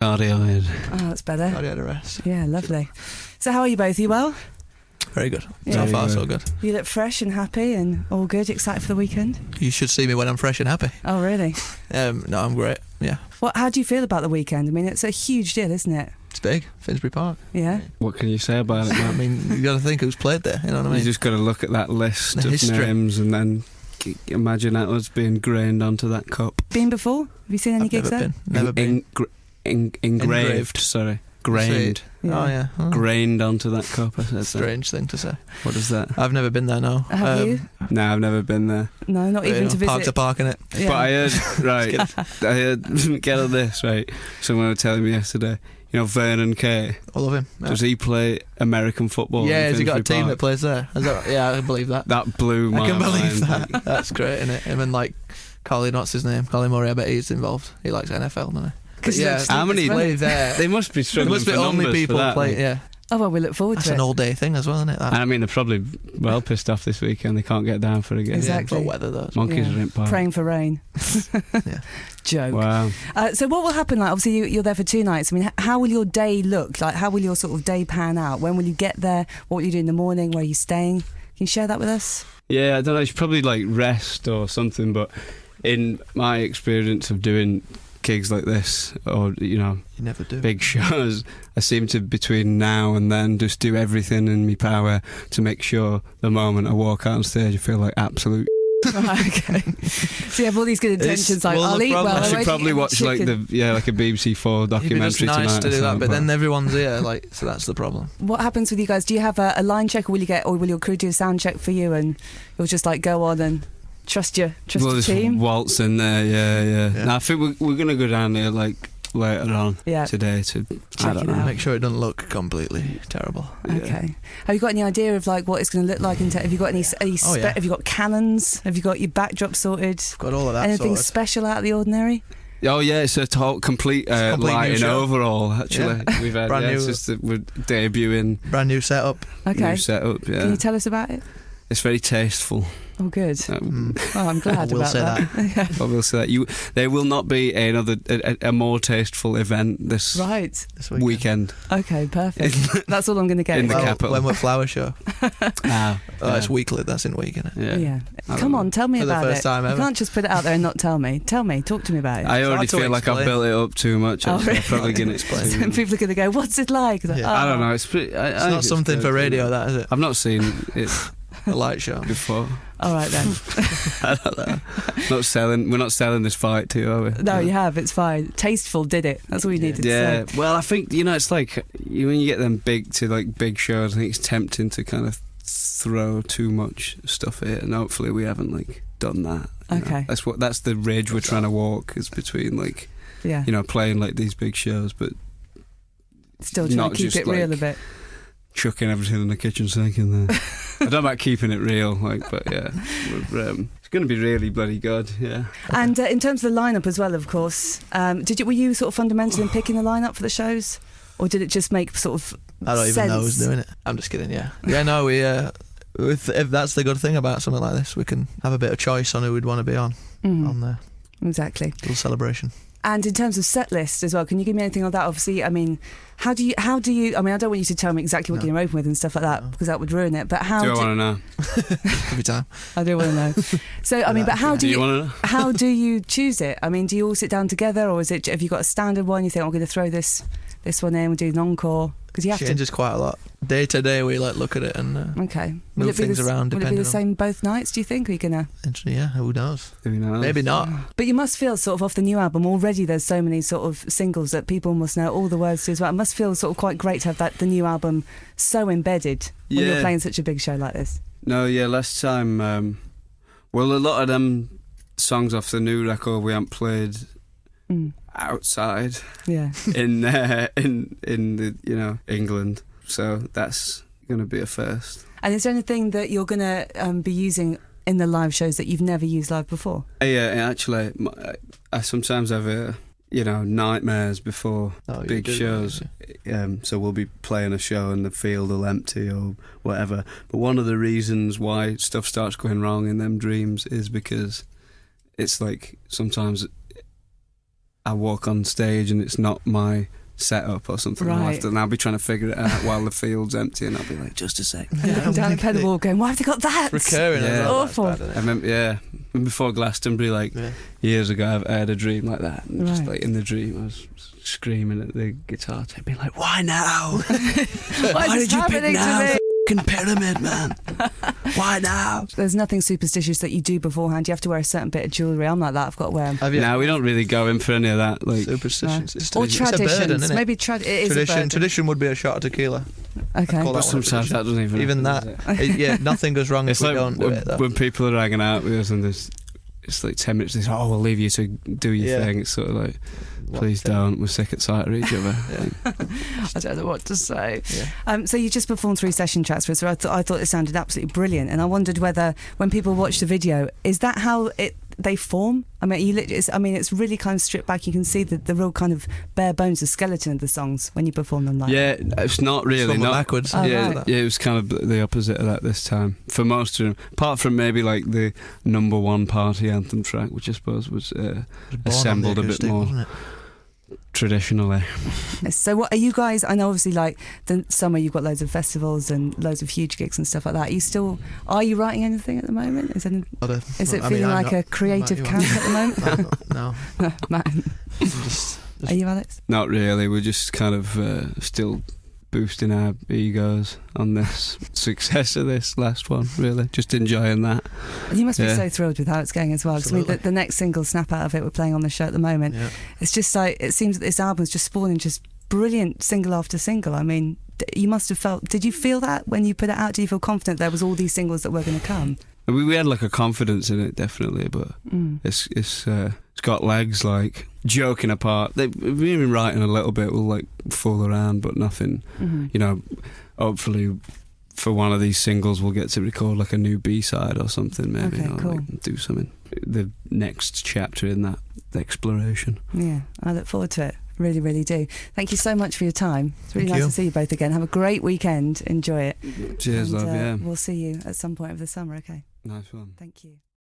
Cardioid. Oh, that's better. Cardiac arrest. Yeah, lovely. So how are you both? Are you well? Very good. Yeah. So far, Very so good. You look fresh and happy and all good, excited for the weekend? You should see me when I'm fresh and happy. Oh, really? No, I'm great. Yeah. How do you feel about the weekend? I mean, it's a huge deal, isn't it? It's big. Finsbury Park. Yeah. What can you say about it, I man? mean, you got to think who's played there. You know what I mean? You just got to look at that list The of history. names and then imagine that was being grained onto that cup. Been before? Have you seen any I've gigs never there? been. Never been. Engraved. Sorry. Grained. Yeah. Oh yeah. Oh. Grained onto that cup. I said that. Strange thing to say. What is that? I've never been there. No. Have you? No, I've never been there. No, not even to Park's a visit. park in it. Yeah. But I heard, right, I heard, get on this, right, someone was telling me yesterday, you know Vernon Kay, I love him. does he play American football? Yeah, in has he got a Finsbury team Park? that plays there? Yeah, I believe that. That blew my I can believe mind. that. That's great, isn't it? Him and like Colin, what's his name? Colin Murray. I bet he's involved. He likes NFL, doesn't he? 'Cause But he yeah, looks How many play there? They must be There struggling must be for only numbers people for that. play. Yeah, Oh, well, we look forward that's to an it. all day thing as well, isn't it? That? I mean, they're probably well pissed off this weekend. They can't get down for a game. Exactly. Yeah, but weather though. Monkeys Yeah. are in park. Praying for rain. Yeah. Joke. Wow. So what will happen? Like, obviously, you're there for 2 nights. I mean, how will your day look? Like, how will your sort of day pan out? When will you get there? What will you do in the morning? Where are you staying? Can you share that with us? Yeah, I don't know. You should probably like rest or something. But in my experience of doing gigs like this, or You never do. big shows, I seem to between now and then just do everything in my power to make sure the moment I walk out on stage I feel like absolute. Right, okay. So you have all these good intentions, like, well, I'll the eat problem- well. I I should won't probably eat watch like chicken. like a BBC 4 It'd be documentary just nice tonight. to or do that, something, but then everyone's here, like, so that's the problem. What happens with you guys? Do you have a line check, or will your crew do a sound check for you, and you'll just like go on and trust your we'll just team? waltz in there. Yeah. Yeah. No, I think we're gonna go down there like later on Yeah. today to Check I don't it know. out. Make sure it doesn't look completely terrible. Okay. Have you got any idea of like what it's going to look like? Have you got any? Oh, yeah. Have you got cannons? Have you got your backdrop sorted? Got all of that Anything sorted. special out of the ordinary? Oh yeah, it's a complete Complete new lighting show. overall. Actually, we've had Brand new. it's just that we're debuting Brand new setup. Okay. new setup. Yeah, Can you tell us about it? it's very tasteful. Oh, good. Oh, I'm glad I will about say that. I will say that there will not be a more tasteful event this Right. This weekend. Okay, perfect. That's all I'm going to get. In the Well, capital. when we're flower show. Ah, It's weekly. That's in week, isn't it? yeah. Yeah. I Come don't on, tell me For the about first it. time You ever. can't just put it out there and not tell me. Tell me. Talk to me about it. I already hard to feel like I've explain. built it up too much. Oh, Actually. I'm really? probably going to Explain. explain. People are going to go, what's it like? It's like, Yeah. I don't oh. know. It's pretty. I It's think not something for good, radio, yeah. that is it? I've not seen it A light show. before. All right then. I don't know. We're not selling this fight to you, are we? No, you have. It's fine. Tasteful did it. That's all you needed to Yeah, say. well, I think it's like when you get them big shows, I think it's tempting to kind of throw too much stuff at it, and hopefully we haven't like done that. you know. Okay. That's the ridge we're trying to walk, is between like Yeah. playing like these big shows, but Still trying not to keep just it real like- a bit. chucking everything in the kitchen sink in there. I don't know about keeping it real, but yeah, it's going to be really bloody good. Yeah. And in terms of the lineup as well, of course, were you sort of fundamental in picking the lineup for the shows, or did it just make sort of I don't even sense? know who's doing it. I'm just kidding, yeah. Yeah, no, if that's the good thing about something like this, we can have a bit of choice on who we'd want to be on there. Exactly. Little celebration. And in terms of set list as well, can you give me anything on that? Obviously, I mean, how do you? I mean, I don't want you to tell me exactly what No. you're going to open with and stuff like that, because that would ruin it. But how Do I want to know? Every time. I do want to know. So, I mean, but how Do do you want to know? how do you choose it? I mean, do you all sit down together, or have you got a standard one? You think I'm going to throw this one in, we'll do an encore, because you have Changes quite a lot. Day to day, we look at it and to. Okay. move things around Will it be depending the same both nights? Do you think? Or are you gonna? yeah, who knows? Who knows? Maybe not. But you must feel sort of off the new album already. There's so many sort of singles that people must know all the words to as well. It must feel sort of quite great to have the new album so embedded when you're Yeah. playing such a big show like this. No, yeah, last time. Well, a lot of them songs off the new record we haven't played outside Yeah. in the England, so that's going to be a first. And is there anything that you're going to be using in the live shows that you've never used live before? Yeah, actually, I sometimes have nightmares before Oh, you big do, shows. So we'll be playing a show and the field will empty or whatever. But one of the reasons why stuff starts going wrong in them dreams is because it's like sometimes I walk on stage and it's not my setup or something. Right. And I'll be trying to figure it out while the field's empty, and I'll be like, just a sec. Down the pedal wall going, why have they got that? Recurring. Yeah. as well, that's Awful. bad, isn't it? I remember, before Glastonbury, like years ago, I had a dream like that. And just Right. like in the dream, I was screaming at the guitar tape, being like, "Why now? Why Why is did this you pick happening to now? me? The fucking pyramid, man. Why now?" There's nothing superstitious that you do beforehand. You have to wear a certain bit of jewellery. I'm like that. I've got to wear Have you? No, we don't really go in for any of that. Like, Superstitions. It's or it's a burden, traditions. isn't it? Maybe it is a burden. Tradition would be a shot of tequila. Okay. call but that one a sometimes that doesn't Even happen, that. does it? Yeah, nothing goes wrong It's if we like don't do it, though. when people are hanging out with us and it's like 10 minutes, they say, "Oh, we'll leave you to do your Yeah. thing." It's sort of like, What please thing? don't. We're sick at sight of each other. I don't know what to say. Yeah. So you just performed 3 session tracks for us. So I thought it sounded absolutely brilliant, and I wondered whether when people watch the video, is that how they form? I mean, it's really kind of stripped back. You can see the real kind of bare bones, the skeleton of the songs when you perform them live. Yeah, it's not really. Some were Not backwards. Oh, yeah, right. yeah, it was kind of the opposite of that this time for most of them. Apart from maybe like the number one party anthem track, which I suppose was It was born on the assembled a bit acoustic, more wasn't it? traditionally. So what are you guys? I know obviously like the summer you've got loads of festivals and loads of huge gigs and stuff like that. Are you writing anything at the moment? Is it feeling like a creative camp at the moment? No. Man. Just Are you, Alex? Not really. We're just kind of still boosting our egos on this success of this last one. Really, just enjoying that. You must be Yeah. so thrilled with how it's going as well. 'Cause I mean, Absolutely. the next single, "Snap Out of It," we're playing on the show at the moment. Yeah. It's just like it seems that this album's just spawning just brilliant single after single. I mean, you must have felt. Did you feel that when you put it out? Did you feel confident there was all these singles that were going to come? We had like a confidence in it, definitely, but it's got legs. Like, joking apart, we've been writing a little bit. We'll like fool around, but nothing. You know, hopefully for one of these singles we'll get to record like a new B-side or something, maybe. Okay, or cool. like do something. The next chapter in that exploration. Yeah, I look forward to it. Really, really do. Thank you so much for your time. It's really Thank nice you. to see you both again. Have a great weekend. Enjoy it. Cheers, And, love. Yeah, We'll see you at some point of the summer. Okay. nice one. Thank you.